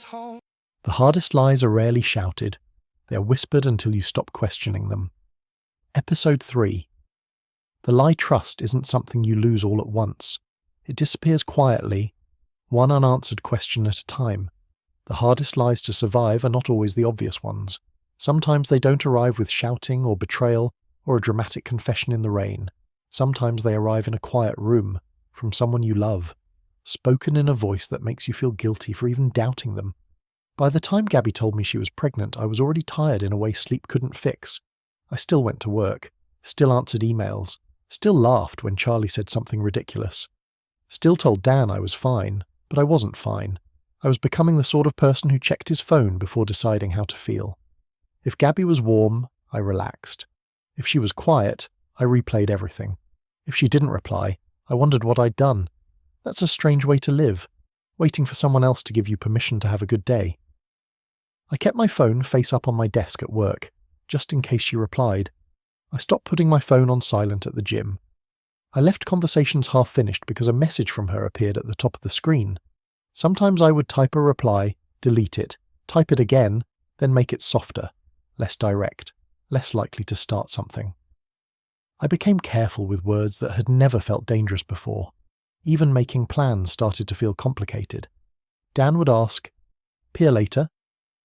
The hardest lies are rarely shouted. They are whispered until you stop questioning them. Episode 3. The lie trust isn't something you lose all at once. It disappears quietly, one unanswered question at a time. The hardest lies to survive are not always the obvious ones. Sometimes they don't arrive with shouting or betrayal or a dramatic confession in the rain. Sometimes they arrive in a quiet room, from someone you love, spoken in a voice that makes you feel guilty for even doubting them. By the time Gabby told me she was pregnant, I was already tired in a way sleep couldn't fix. I still went to work, still answered emails, still laughed when Charlie said something ridiculous. Still told Dan I was fine, but I wasn't fine. I was becoming the sort of person who checked his phone before deciding how to feel. If Gabby was warm, I relaxed. If she was quiet, I replayed everything. If she didn't reply, I wondered what I'd done. That's a strange way to live, waiting for someone else to give you permission to have a good day. I kept my phone face up on my desk at work, just in case she replied. I stopped putting my phone on silent at the gym. I left conversations half finished because a message from her appeared at the top of the screen. Sometimes I would type a reply, delete it, type it again, then make it softer, less direct, less likely to start something. I became careful with words that had never felt dangerous before. Even making plans started to feel complicated. Dan would ask, "Peer later?"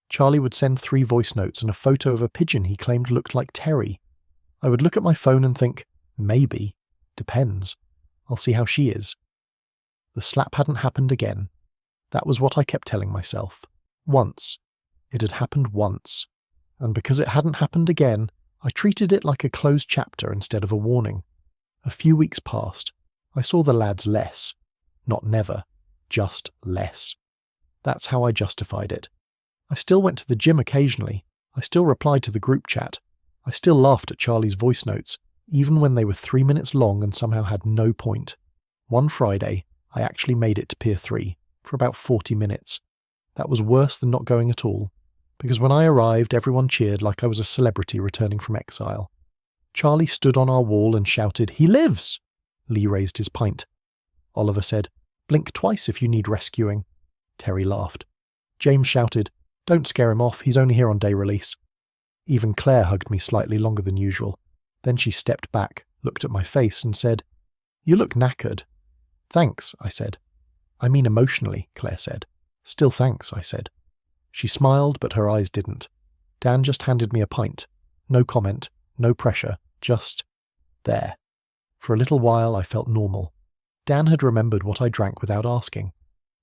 Charlie would send 3 voice notes and a photo of a pigeon he claimed looked like Terry. I would look at my phone and think, maybe, depends. I'll see how she is. The slap hadn't happened again. That was what I kept telling myself. Once. It had happened once. And because it hadn't happened again, I treated it like a closed chapter instead of a warning. A few weeks passed. I saw the lads less. Not never. Just less. That's how I justified it. I still went to the gym occasionally. I still replied to the group chat. I still laughed at Charlie's voice notes, even when they were 3 minutes long and somehow had no point. One Friday, I actually made it to Pier 3 for about 40 minutes. That was worse than not going at all, because when I arrived, everyone cheered like I was a celebrity returning from exile. Charlie stood on our wall and shouted, "He lives!" Lee raised his pint. Oliver said, "Blink twice if you need rescuing." Terry laughed. James shouted, "Don't scare him off, he's only here on day release." Even Claire hugged me slightly longer than usual. Then she stepped back, looked at my face and said, "You look knackered." "Thanks," I said. "I mean emotionally," Claire said. "Still thanks," I said. She smiled, but her eyes didn't. Dan just handed me a pint. No comment, no pressure, just there. For a little while I felt normal. Dan had remembered what I drank without asking.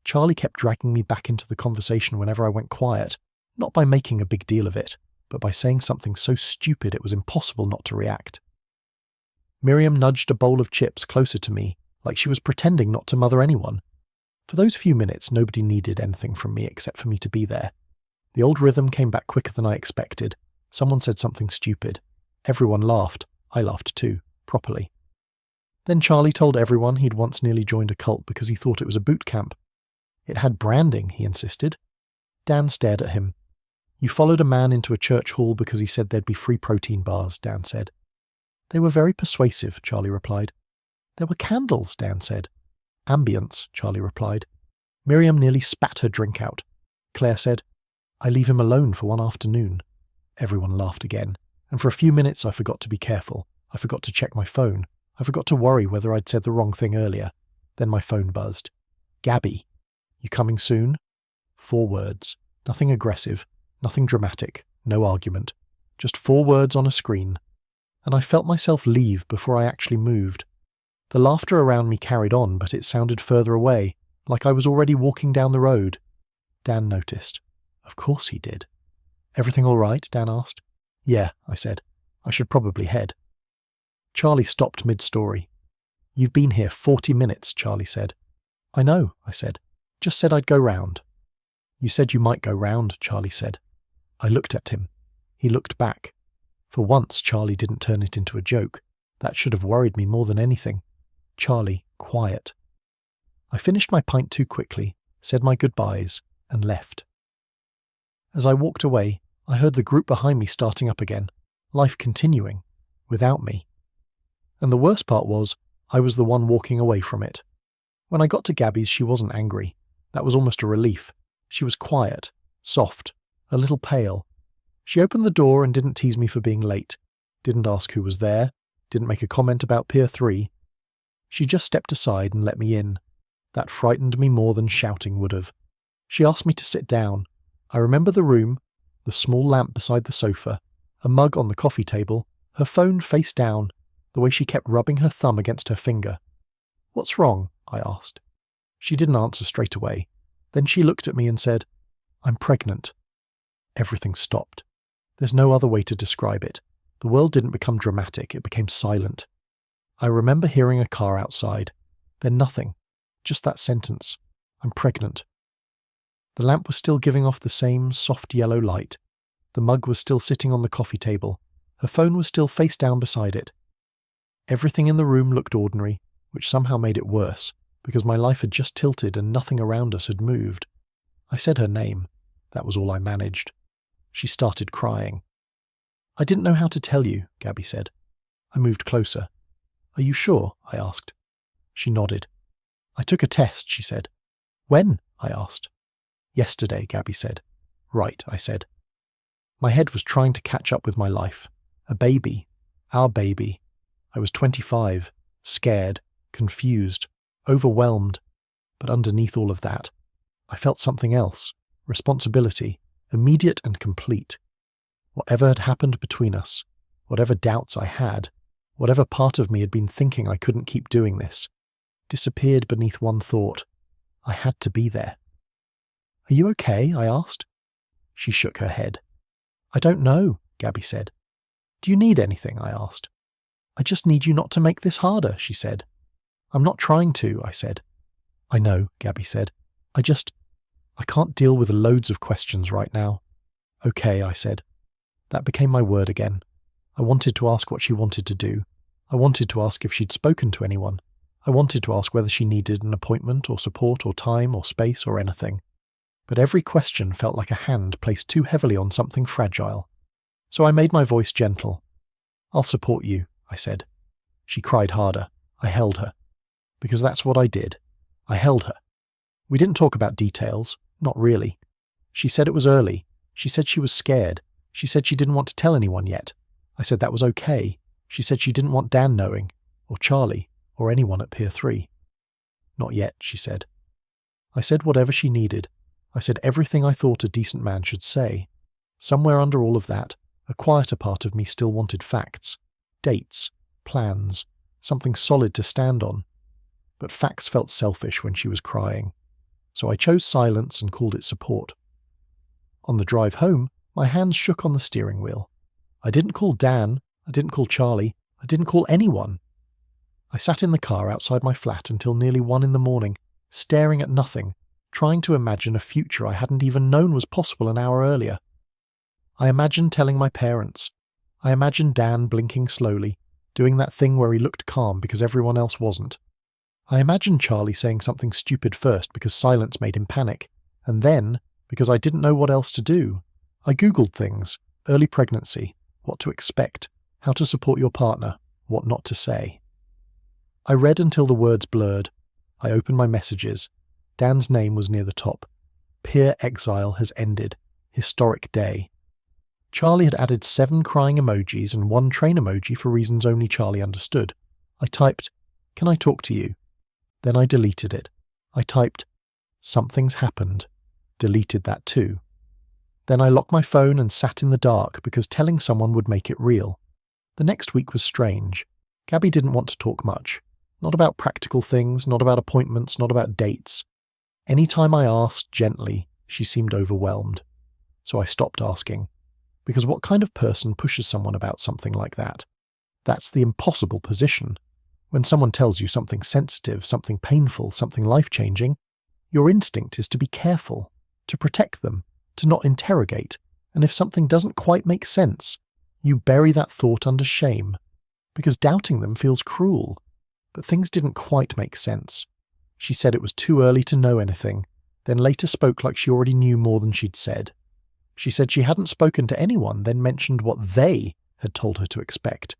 Charlie kept dragging me back into the conversation whenever I went quiet, not by making a big deal of it, but by saying something so stupid it was impossible not to react. Miriam nudged a bowl of chips closer to me, like she was pretending not to mother anyone. For those few minutes, nobody needed anything from me except for me to be there. The old rhythm came back quicker than I expected. Someone said something stupid. Everyone laughed. I laughed too, properly. Then Charlie told everyone he'd once nearly joined a cult because he thought it was a boot camp. It had branding, he insisted. Dan stared at him. "You followed a man into a church hall because he said there'd be free protein bars," Dan said. "They were very persuasive," Charlie replied. "There were candles," Dan said. "Ambience," Charlie replied. Miriam nearly spat her drink out. Claire said, "I leave him alone for one afternoon." Everyone laughed again, and for a few minutes I forgot to be careful. I forgot to check my phone. I forgot to worry whether I'd said the wrong thing earlier. Then my phone buzzed. "Gabby, you coming soon?" 4 words. Nothing aggressive, nothing dramatic, no argument. Just 4 words on a screen. And I felt myself leave before I actually moved. The laughter around me carried on, but it sounded further away, like I was already walking down the road. Dan noticed. Of course he did. "Everything all right?" Dan asked. "Yeah," I said. "I should probably head." Charlie stopped mid-story. "You've been here 40 minutes, Charlie said. "I know," I said. "Just said I'd go round." "You said you might go round," Charlie said. I looked at him. He looked back. For once, Charlie didn't turn it into a joke. That should have worried me more than anything. Charlie, quiet. I finished my pint too quickly, said my goodbyes, and left. As I walked away, I heard the group behind me starting up again, life continuing, without me. And the worst part was, I was the one walking away from it. When I got to Gabby's, she wasn't angry. That was almost a relief. She was quiet, soft, a little pale. She opened the door and didn't tease me for being late, didn't ask who was there, didn't make a comment about Pier 3. She just stepped aside and let me in. That frightened me more than shouting would have. She asked me to sit down. I remember the room, the small lamp beside the sofa, a mug on the coffee table, her phone face down, the way she kept rubbing her thumb against her finger. "What's wrong?" I asked. She didn't answer straight away. Then she looked at me and said, "I'm pregnant." Everything stopped. There's no other way to describe it. The world didn't become dramatic, it became silent. I remember hearing a car outside. Then nothing. Just that sentence. "I'm pregnant." The lamp was still giving off the same soft yellow light. The mug was still sitting on the coffee table. Her phone was still face down beside it. Everything in the room looked ordinary, which somehow made it worse, because my life had just tilted and nothing around us had moved. I said her name. That was all I managed. She started crying. "I didn't know how to tell you," Gabby said. I moved closer. "Are you sure?" I asked. She nodded. "I took a test," she said. "When?" I asked. "Yesterday," Gabby said. "Right," I said. My head was trying to catch up with my life. A baby. Our baby. I was 25, scared, confused, overwhelmed. But underneath all of that, I felt something else. Responsibility. Immediate and complete. Whatever had happened between us, whatever doubts I had, whatever part of me had been thinking I couldn't keep doing this, disappeared beneath one thought. I had to be there. "Are you okay?" I asked. She shook her head. "I don't know," Gabby said. "Do you need anything?" I asked. "I just need you not to make this harder," she said. "I'm not trying to," I said. "I know," Gabby said. I can't deal with loads of questions right now." "Okay," I said. That became my word again. I wanted to ask what she wanted to do. I wanted to ask if she'd spoken to anyone. I wanted to ask whether she needed an appointment or support or time or space or anything. But every question felt like a hand placed too heavily on something fragile. So I made my voice gentle. "I'll support you," I said. She cried harder. I held her. Because that's what I did. I held her. We didn't talk about details. Not really. She said it was early. She said she was scared. She said she didn't want to tell anyone yet. I said that was okay. She said she didn't want Dan knowing, or Charlie, or anyone at Pier 3. "Not yet," she said. I said whatever she needed. I said everything I thought a decent man should say. Somewhere under all of that, a quieter part of me still wanted facts. Dates. Plans. Something solid to stand on. But facts felt selfish when she was crying. So I chose silence and called it support. On the drive home, my hands shook on the steering wheel. I didn't call Dan, I didn't call Charlie, I didn't call anyone. I sat in the car outside my flat until nearly 1 a.m, staring at nothing, trying to imagine a future I hadn't even known was possible an hour earlier. I imagined telling my parents. I imagined Dan blinking slowly, doing that thing where he looked calm because everyone else wasn't. I imagined Charlie saying something stupid first because silence made him panic, and then, because I didn't know what else to do, I Googled things, early pregnancy, what to expect, how to support your partner, what not to say. I read until the words blurred. I opened my messages. Dan's name was near the top. Peer exile has ended. Historic day. Charlie had added 7 crying emojis and 1 train emoji for reasons only Charlie understood. I typed, "Can I talk to you?" Then I deleted it. I typed, "Something's happened." Deleted that too. Then I locked my phone and sat in the dark because telling someone would make it real. The next week was strange. Gabby didn't want to talk much. Not about practical things, not about appointments, not about dates. Any time I asked gently, she seemed overwhelmed. So I stopped asking. Because what kind of person pushes someone about something like that? That's the impossible position. When someone tells you something sensitive, something painful, something life-changing, your instinct is to be careful, to protect them, to not interrogate, and if something doesn't quite make sense, you bury that thought under shame, because doubting them feels cruel. But things didn't quite make sense. She said it was too early to know anything, then later spoke like she already knew more than she'd said. She said she hadn't spoken to anyone, then mentioned what they had told her to expect.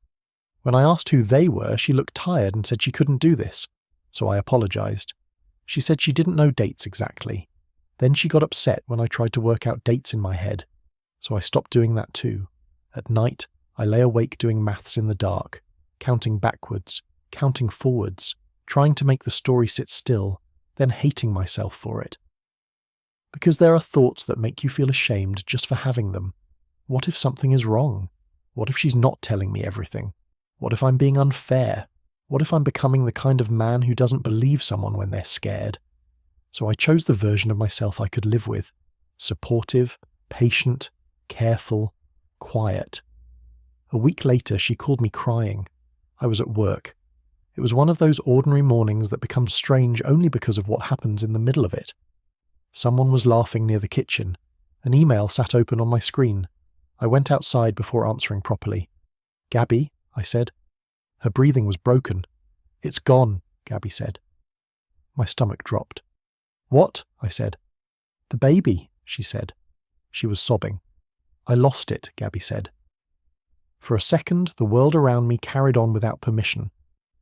When I asked who they were, she looked tired and said she couldn't do this, so I apologized. She said she didn't know dates exactly. Then she got upset when I tried to work out dates in my head, so I stopped doing that too. At night, I lay awake doing maths in the dark, counting backwards, counting forwards, trying to make the story sit still, then hating myself for it. Because there are thoughts that make you feel ashamed just for having them. What if something is wrong? What if she's not telling me everything? What if I'm being unfair? What if I'm becoming the kind of man who doesn't believe someone when they're scared? So I chose the version of myself I could live with. Supportive, patient, careful, quiet. A week later, she called me crying. I was at work. It was one of those ordinary mornings that become strange only because of what happens in the middle of it. Someone was laughing near the kitchen. An email sat open on my screen. I went outside before answering properly. "Gabby," I said. Her breathing was broken. "It's gone," Gabby said. My stomach dropped. "What?" I said. "The baby," she said. She was sobbing. "I lost it," Gabby said. For a second, the world around me carried on without permission.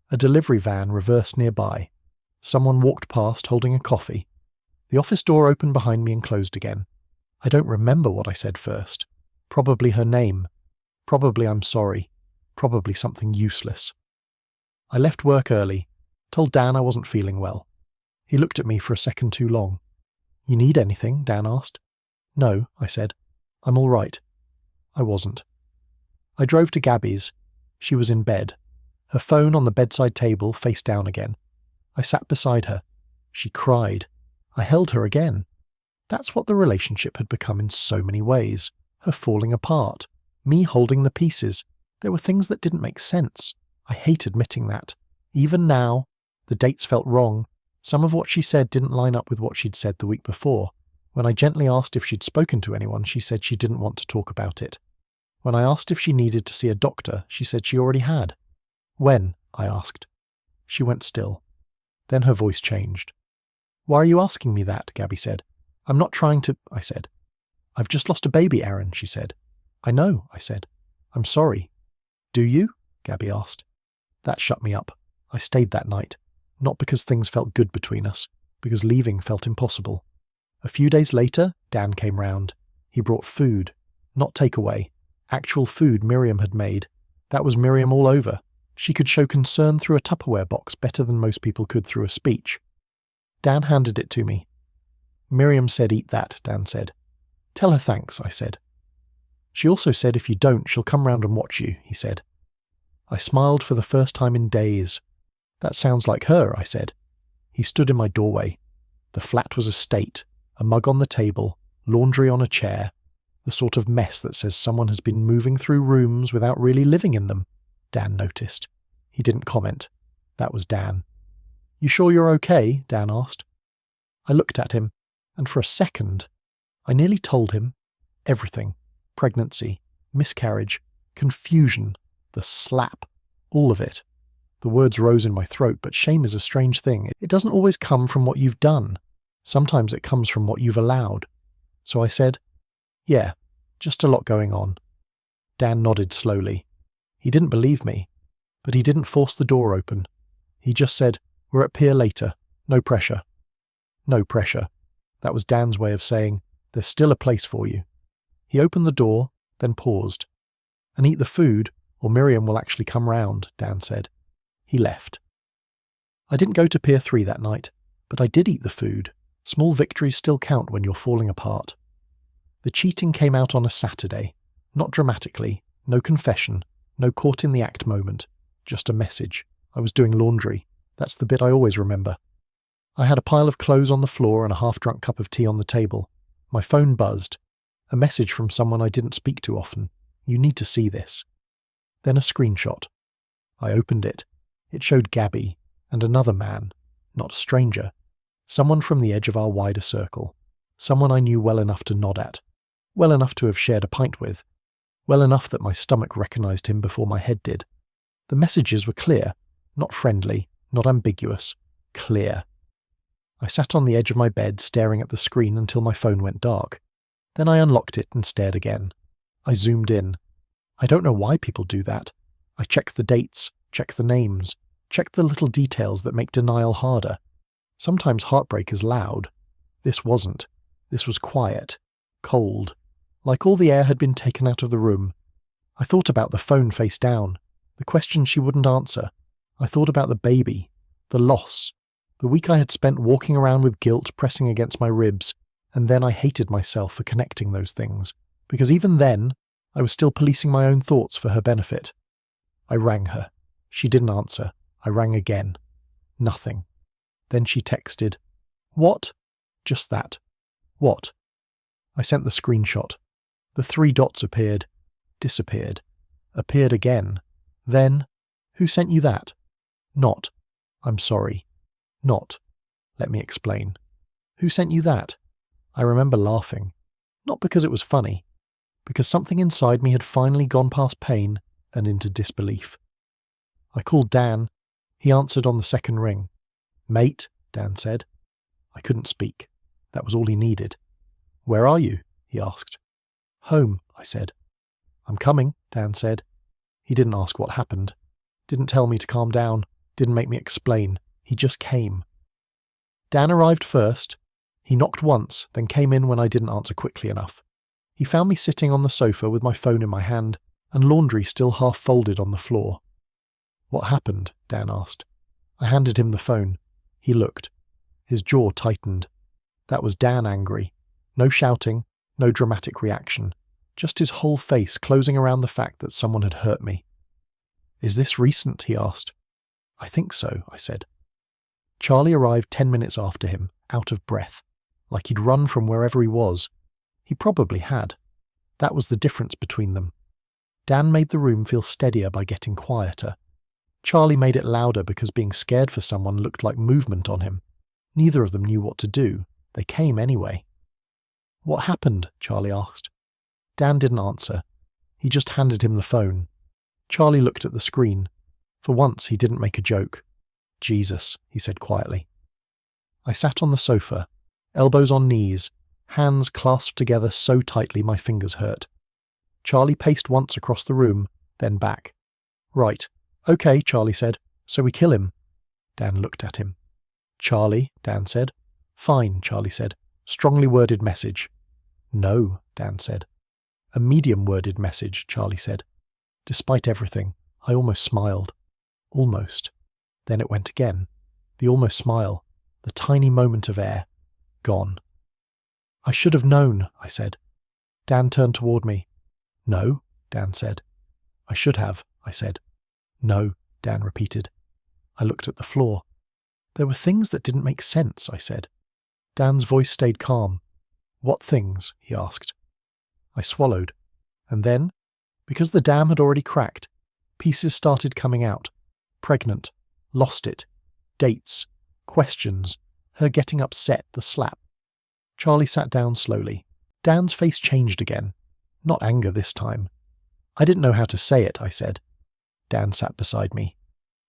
A delivery van reversed nearby. Someone walked past holding a coffee. The office door opened behind me and closed again. I don't remember what I said first. Probably her name. Probably I'm sorry. Probably something useless. I left work early, told Dan I wasn't feeling well. He looked at me for a second too long. "You need anything?" Dan asked. "No," I said. "I'm all right." I wasn't. I drove to Gabby's. She was in bed. Her phone on the bedside table face down again. I sat beside her. She cried. I held her again. That's what the relationship had become in so many ways. Her falling apart. Me holding the pieces. There were things that didn't make sense. I hate admitting that. Even now, the dates felt wrong. Some of what she said didn't line up with what she'd said the week before. When I gently asked if she'd spoken to anyone, she said she didn't want to talk about it. When I asked if she needed to see a doctor, she said she already had. "When?" I asked. She went still. Then her voice changed. "Why are you asking me that?" Gabby said. "I'm not trying to," I said. "I've just lost a baby, Aaron," she said. "I know," I said. "I'm sorry." "Do you?" Gabby asked. That shut me up. I stayed that night. Not because things felt good between us, because leaving felt impossible. A few days later, Dan came round. He brought food. Not takeaway. Actual food Miriam had made. That was Miriam all over. She could show concern through a Tupperware box better than most people could through a speech. Dan handed it to me. "Miriam said eat that," Dan said. "Tell her thanks," I said. "She also said if you don't, she'll come round and watch you," he said. I smiled for the first time in days. "That sounds like her," I said. He stood in my doorway. The flat was a state, a mug on the table, laundry on a chair, the sort of mess that says someone has been moving through rooms without really living in them. Dan noticed. He didn't comment. That was Dan. "You sure you're okay?" Dan asked. I looked at him, and for a second, I nearly told him everything. Pregnancy, miscarriage, confusion, the slap, all of it. The words rose in my throat, but shame is a strange thing. It doesn't always come from what you've done. Sometimes it comes from what you've allowed. So I said, "Yeah, just a lot going on." Dan nodded slowly. He didn't believe me, but he didn't force the door open. He just said, "We're at pier later. No pressure." No pressure. That was Dan's way of saying, "There's still a place for you." He opened the door, then paused. "And eat the food, or Miriam will actually come round," Dan said. He left. I didn't go to Pier 3 that night, but I did eat the food. Small victories still count when you're falling apart. The cheating came out on a Saturday. Not dramatically, no confession, no caught in the act moment, just a message. I was doing laundry. That's the bit I always remember. I had a pile of clothes on the floor and a half-drunk cup of tea on the table. My phone buzzed. A message from someone I didn't speak to often. "You need to see this." Then a screenshot. I opened it. It showed Gabby and another man, not a stranger. Someone from the edge of our wider circle. Someone I knew well enough to nod at. Well enough to have shared a pint with. Well enough that my stomach recognized him before my head did. The messages were clear. Not friendly, not ambiguous. Clear. I sat on the edge of my bed staring at the screen until my phone went dark. Then I unlocked it and stared again. I zoomed in. I don't know why people do that. I check the dates, check the names, check the little details that make denial harder. Sometimes heartbreak is loud. This wasn't. This was quiet, cold, like all the air had been taken out of the room. I thought about the phone face down, the questions she wouldn't answer. I thought about the baby, the loss, the week I had spent walking around with guilt pressing against my ribs, and then I hated myself for connecting those things, because even then, I was still policing my own thoughts for her benefit. I rang her. She didn't answer. I rang again. Nothing. Then she texted, "What?" Just that. What? I sent the screenshot. The 3 dots appeared, disappeared, appeared again. Then, "Who sent you that?" Not, "I'm sorry." Not, "Let me explain." "Who sent you that?" I remember laughing. Not because it was funny, because something inside me had finally gone past pain and into disbelief. I called Dan. He answered on the second ring. "Mate," Dan said. I couldn't speak. That was all he needed. "Where are you?" he asked. "Home," I said. "I'm coming," Dan said. He didn't ask what happened. Didn't tell me to calm down. Didn't make me explain. He just came. Dan arrived first. He knocked once, then came in when I didn't answer quickly enough. He found me sitting on the sofa with my phone in my hand and laundry still half folded on the floor. "What happened?" Dan asked. I handed him the phone. He looked. His jaw tightened. That was Dan angry. No shouting, no dramatic reaction. Just his whole face closing around the fact that someone had hurt me. "Is this recent?" he asked. "I think so," I said. Charlie arrived 10 minutes after him, out of breath, like he'd run from wherever he was. He probably had. That was the difference between them. Dan made the room feel steadier by getting quieter. Charlie made it louder because being scared for someone looked like movement on him. Neither of them knew what to do. They came anyway. "What happened?" Charlie asked. Dan didn't answer. He just handed him the phone. Charlie looked at the screen. For once, he didn't make a joke. "Jesus," he said quietly. I sat on the sofa, elbows on knees, hands clasped together so tightly my fingers hurt. Charlie paced once across the room, then back. "Right. Okay," Charlie said. "So we kill him." Dan looked at him. "Charlie," Dan said. "Fine," Charlie said. "Strongly worded message." "No," Dan said. "A medium-worded message," Charlie said. Despite everything, I almost smiled. Almost. Then it went again. The almost smile. The tiny moment of air. Gone. "I should have known," I said. Dan turned toward me. "No," Dan said. "I should have," I said. "No," Dan repeated. I looked at the floor. There were things that didn't make sense, I said. Dan's voice stayed calm. "What things?" he asked. I swallowed. And then, because the dam had already cracked, pieces started coming out. Pregnant. Lost it. Dates. Questions. Her getting upset, the slap. Charlie sat down slowly. Dan's face changed again. Not anger this time. "I didn't know how to say it," I said. Dan sat beside me.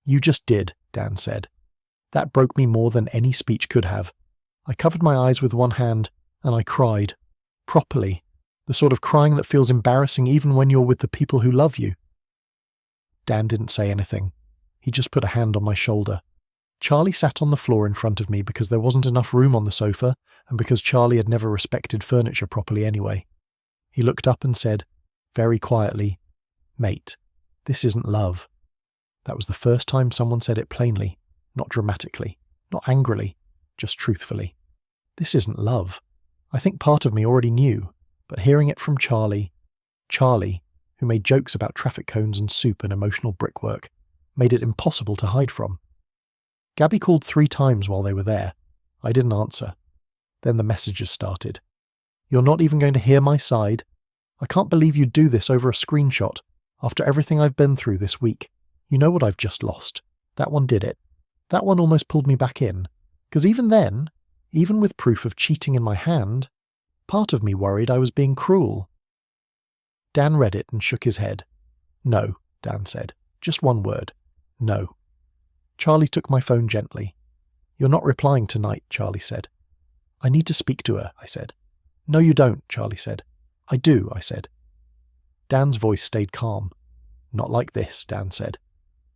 "You just did," Dan said. That broke me more than any speech could have. I covered my eyes with one hand, and I cried. Properly. The sort of crying that feels embarrassing even when you're with the people who love you. Dan didn't say anything. He just put a hand on my shoulder. Charlie sat on the floor in front of me because there wasn't enough room on the sofa, and because Charlie had never respected furniture properly anyway. He looked up and said, very quietly, "Mate, this isn't love." That was the first time someone said it plainly, not dramatically, not angrily, just truthfully. This isn't love. I think part of me already knew, but hearing it from Charlie, who made jokes about traffic cones and soup and emotional brickwork, made it impossible to hide from. Gabby called 3 times while they were there. I didn't answer. Then the messages started. "You're not even going to hear my side. I can't believe you'd do this over a screenshot. After everything I've been through this week. You know what I've just lost. That one did it. That one almost pulled me back in. Because even then, even with proof of cheating in my hand, part of me worried I was being cruel." Dan read it and shook his head. "No," Dan said. Just one word. "No." Charlie took my phone gently. "You're not replying tonight," Charlie said. "I need to speak to her," I said. "No, you don't," Charlie said. "I do," I said. Dan's voice stayed calm. "Not like this," Dan said.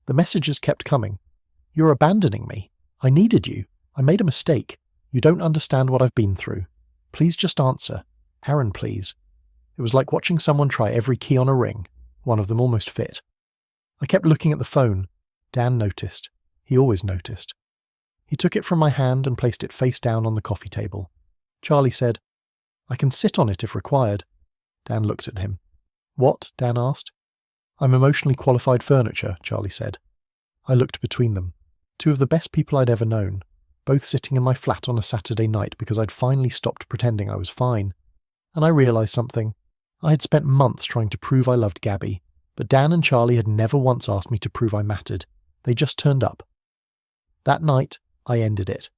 The messages kept coming. "You're abandoning me. I needed you. I made a mistake. You don't understand what I've been through. Please just answer. Aaron, please. It was like watching someone try every key on a ring. One of them almost fit. I kept looking at the phone. Dan noticed. He always noticed. He took it from my hand and placed it face down on the coffee table. Charlie said, "I can sit on it if required." Dan looked at him. "What?" Dan asked. "I'm emotionally qualified furniture," Charlie said. I looked between them. Two of the best people I'd ever known, both sitting in my flat on a Saturday night because I'd finally stopped pretending I was fine. And I realised something. I had spent months trying to prove I loved Gabby, but Dan and Charlie had never once asked me to prove I mattered. They just turned up. That night, I ended it.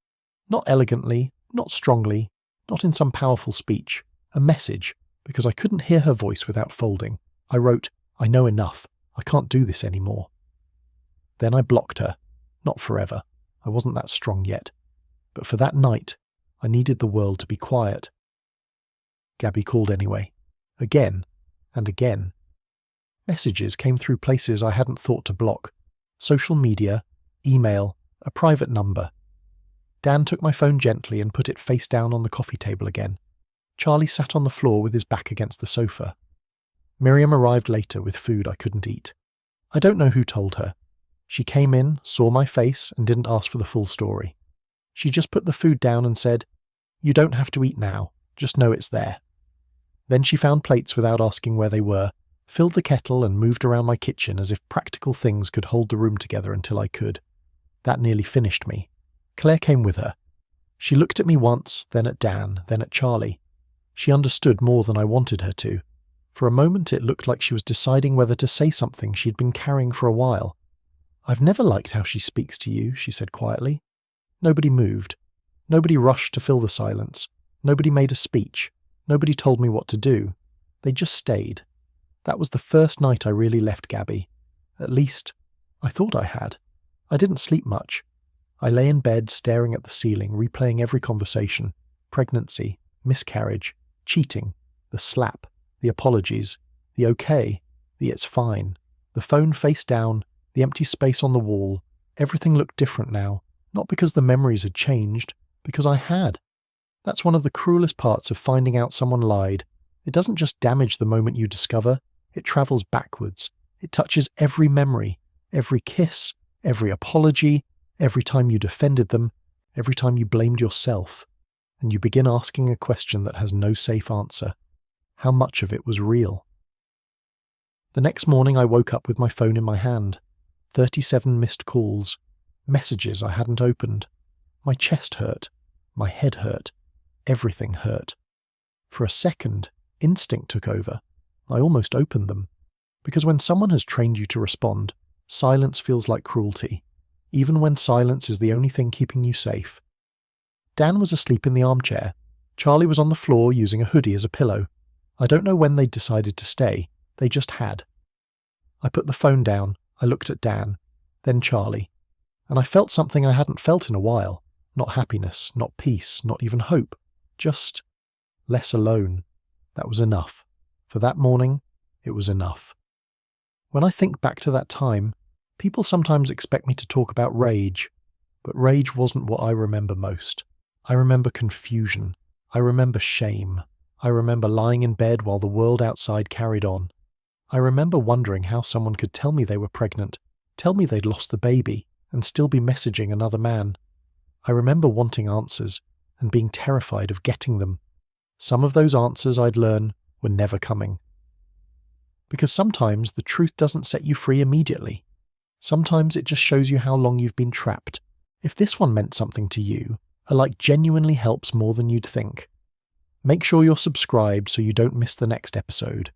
Not elegantly, not strongly, not in some powerful speech. A message, because I couldn't hear her voice without folding. I wrote, "I know enough. I can't do this anymore." Then I blocked her. Not forever. I wasn't that strong yet. But for that night, I needed the world to be quiet. Gabby called anyway. Again and again. Messages came through places I hadn't thought to block. Social media, email, a private number. Dan took my phone gently and put it face down on the coffee table again. Charlie sat on the floor with his back against the sofa. Miriam arrived later with food I couldn't eat. I don't know who told her. She came in, saw my face, and didn't ask for the full story. She just put the food down and said, "You don't have to eat now, just know it's there." Then she found plates without asking where they were, filled the kettle and moved around my kitchen as if practical things could hold the room together until I could. That nearly finished me. Claire came with her. She looked at me once, then at Dan, then at Charlie. She understood more than I wanted her to. For a moment it looked like she was deciding whether to say something she'd been carrying for a while. "I've never liked how she speaks to you," she said quietly. Nobody moved. Nobody rushed to fill the silence. Nobody made a speech. Nobody told me what to do. They just stayed. That was the first night I really left Gabby. At least, I thought I had. I didn't sleep much. I lay in bed staring at the ceiling, replaying every conversation. Pregnancy, miscarriage, cheating, the slap, the apologies, the okay, the it's fine, the phone face down, the empty space on the wall. Everything looked different now, not because the memories had changed, because I had. That's one of the cruelest parts of finding out someone lied. It doesn't just damage the moment you discover, it travels backwards. It touches every memory, every kiss, every apology, every time you defended them, every time you blamed yourself. And you begin asking a question that has no safe answer. How much of it was real? The next morning I woke up with my phone in my hand. 37 missed calls. Messages I hadn't opened. My chest hurt. My head hurt. Everything hurt. For a second, instinct took over. I almost opened them. Because when someone has trained you to respond, silence feels like cruelty, even when silence is the only thing keeping you safe. Dan was asleep in the armchair. Charlie was on the floor using a hoodie as a pillow. I don't know when they'd decided to stay. They just had. I put the phone down. I looked at Dan, then Charlie. And I felt something I hadn't felt in a while. Not happiness, not peace, not even hope. Just less alone. That was enough. For that morning, it was enough. When I think back to that time, people sometimes expect me to talk about rage, but rage wasn't what I remember most. I remember confusion. I remember shame. I remember lying in bed while the world outside carried on. I remember wondering how someone could tell me they were pregnant, tell me they'd lost the baby, and still be messaging another man. I remember wanting answers, and being terrified of getting them. Some of those answers I'd learn were never coming. Because sometimes the truth doesn't set you free immediately. Sometimes it just shows you how long you've been trapped. If this one meant something to you, a like genuinely helps more than you'd think. Make sure you're subscribed so you don't miss the next episode.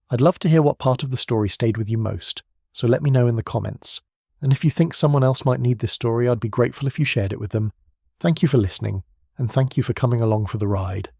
I'd love to hear what part of the story stayed with you most, so let me know in the comments. And if you think someone else might need this story, I'd be grateful if you shared it with them. Thank you for listening, and thank you for coming along for the ride.